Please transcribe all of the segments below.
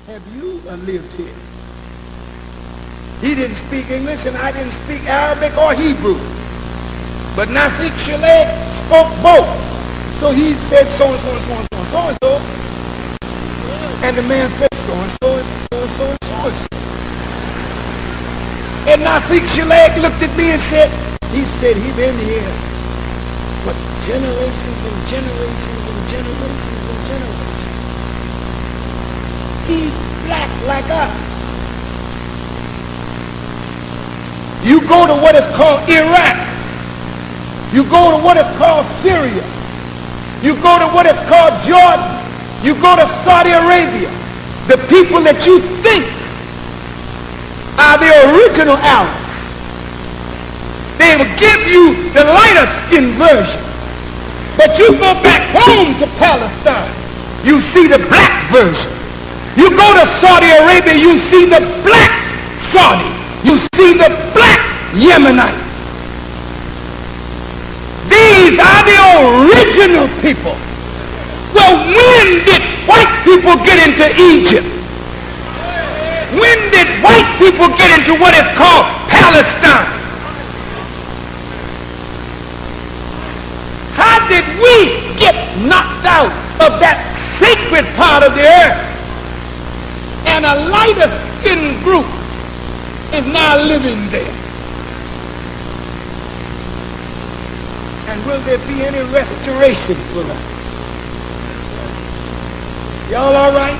have you lived here? He didn't speak English and I didn't speak Arabic or Hebrew. But Nasik Chalet spoke both. So he said so-and-so and so-and-so and so-and-so. And the man said so-and-so and so-and-so and so-and-so. And Nasik Chalet looked at me and said, he been here for generations and generations and generations and generations. He's black like us. You go to what is called Iraq. You go to what is called Syria. You go to what is called Jordan. You go to Saudi Arabia. The people that you think are the original Arabs, they will give you the lighter skin version. But you go back home to Palestine, you see the black version. You go to Saudi Arabia, you see the black Saudi. You see the black Yemenite. These are the original people. Well, when did white people get into Egypt? When did white people get into what is called Palestine? How did we get knocked out of that sacred part of the earth? And a lighter skinned group is now living there. And will there be any restoration for us? Y'all all right?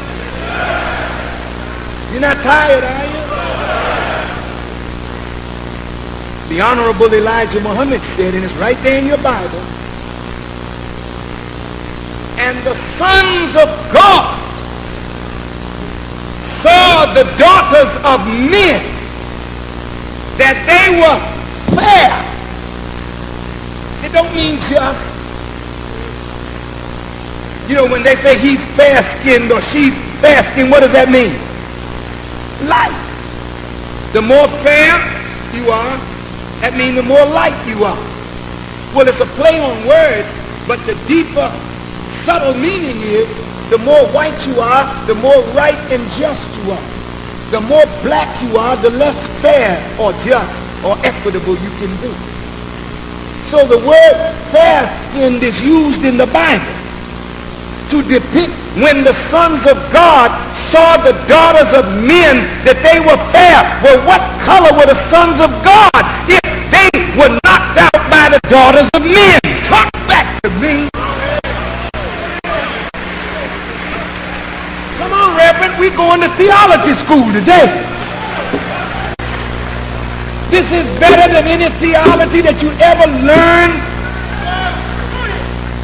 You're not tired, are you? The Honorable Elijah Muhammad said, and it's right there in your Bible, and the sons of God saw the daughters of men, that they were fair. It don't mean just. You know, when they say he's fair-skinned or she's fair-skinned, what does that mean? Light. The more fair you are, that means the more light you are. Well, it's a play on words, but the deeper, subtle meaning is the more white you are, the more right and just you are. The more black you are, the less fair or just or equitable you can be. So the word fair-skinned is used in the Bible to depict when the sons of God saw the daughters of men that they were fair. Well, what color were the sons of God if they were knocked out by the daughters of men? Talk back to me. Come on, Reverend, we're going to theology school today. This is better than any theology that you ever learned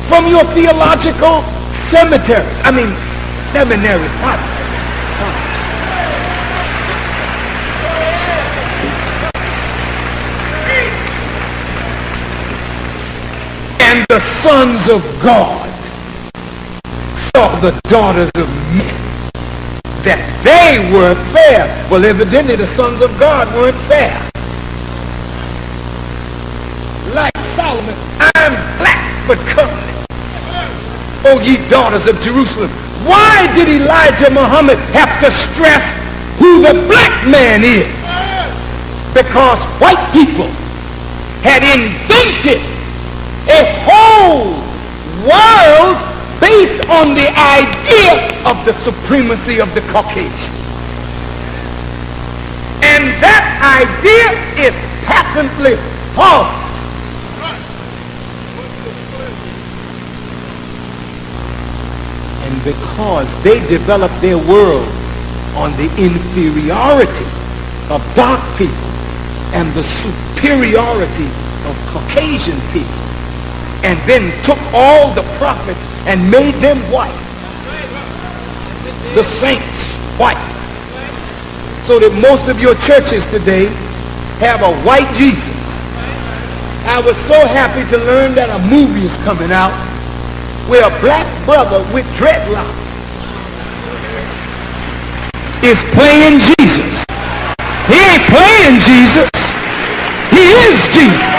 from your theological seminaries. And the sons of God saw the daughters of men, that they were fair. Well, evidently the sons of God weren't fair. Like Solomon, I'm black but comely, O ye daughters of Jerusalem. Why did Elijah Muhammad have to stress who the black man is? Because white people had invented a whole world based on the idea of the supremacy of the Caucasian. And that idea is patently false. And because they developed their world on the inferiority of dark people and the superiority of Caucasian people, and then took all the prophets and made them white, the saints white, so that most of your churches today have a white Jesus. I was so happy to learn that a movie is coming out where a black brother with dreadlocks is playing Jesus. He ain't playing Jesus. He is Jesus.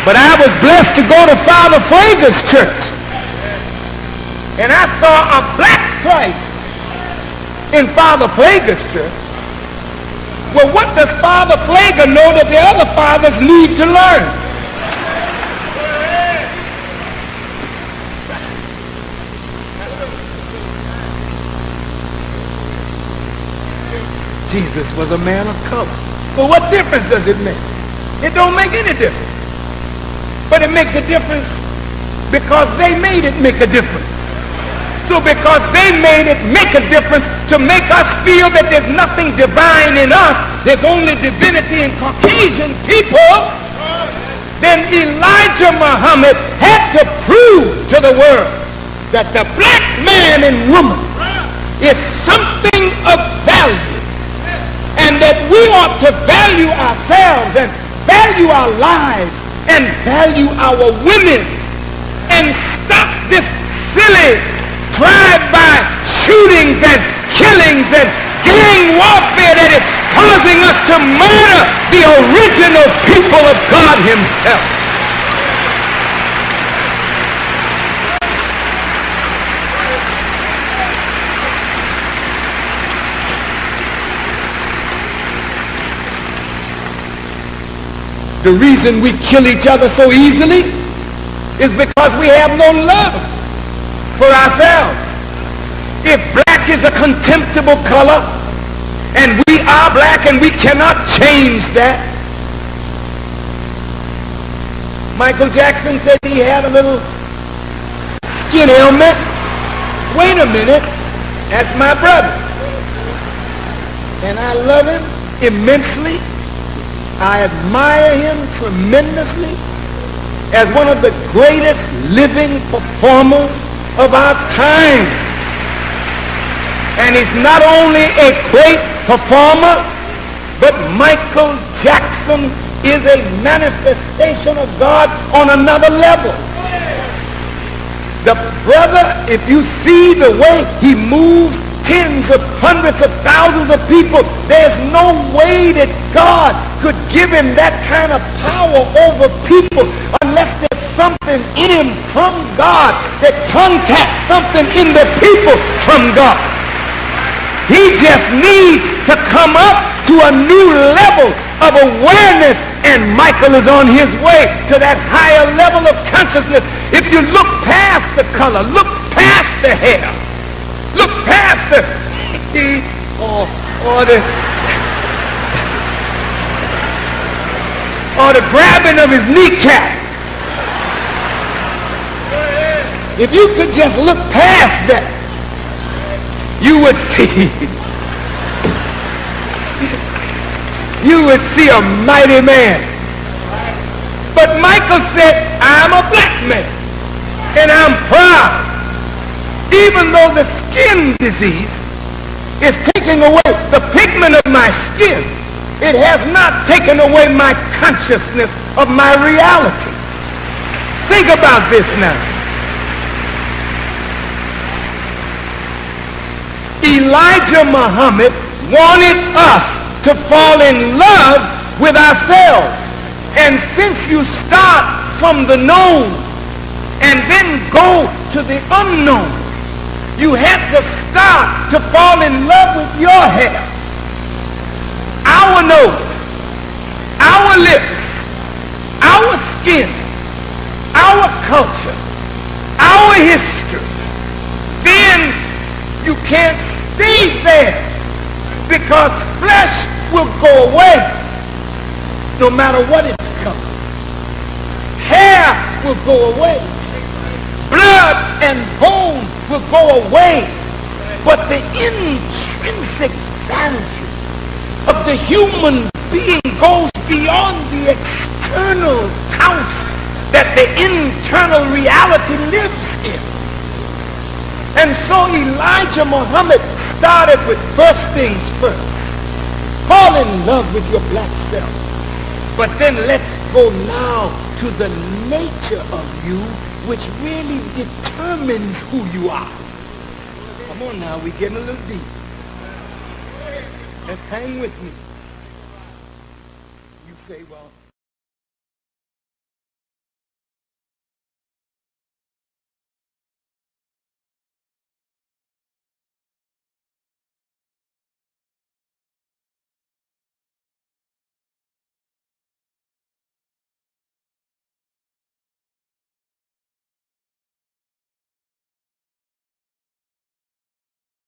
But I was blessed to go to Father Frager's church. And I saw a black Christ in Father Frager's church. Well, what does Father Frager know that the other fathers need to learn? Jesus was a man of color. But what difference does it make? It don't make any difference. But it makes a difference because they made it make a difference. So because they made it make a difference to make us feel that there's nothing divine in us, there's only divinity in Caucasian people, then Elijah Muhammad had to prove to the world that the black man and woman is something of value, and that we ought to value ourselves and value our lives and value our women and stop this silly drive-by shootings and killings and gang warfare that is causing us to murder the original people of God himself. The reason we kill each other so easily is because we have no love for ourselves. If black is a contemptible color, and we are black and we cannot change that. Michael Jackson said he had a little skin ailment. Wait a minute, that's my brother. And I love him immensely. I admire him tremendously as one of the greatest living performers of our time. And he's not only a great performer, but Michael Jackson is a manifestation of God on another level. The brother, if you see the way he moves tens of hundreds of thousands of people, there's no way that God could give him that kind of power over people unless there's something in him from God that contacts something in the people from God. He just needs to come up to a new level of awareness, and Michael is on his way to that higher level of consciousness. If you look past the color, look past the hair, look past the or the grabbing of his kneecap. If you could just look past that, you would see a mighty man. But Michael said, I'm a black man, and I'm proud. Even though the skin disease is taking away the pigment of my skin, it has not taken away my consciousness of my reality. Think about this now. Elijah Muhammad wanted us to fall in love with ourselves. And since you start from the known and then go to the unknown, you have to start to fall in love with your hair, our nose, our lips, our skin, our culture, our history. Then you can't stay there, because flesh will go away no matter what its color. Hair will go away. Blood and bone will go away. But the intrinsic value of the human being goes beyond the external house that the internal reality lives in. And so Elijah Muhammad started with first things first. Fall in love with your black self. But then let's go now to the nature of you, which really determines who you are. Come on now, we're getting a little deep. Let's hang with me. You say, well,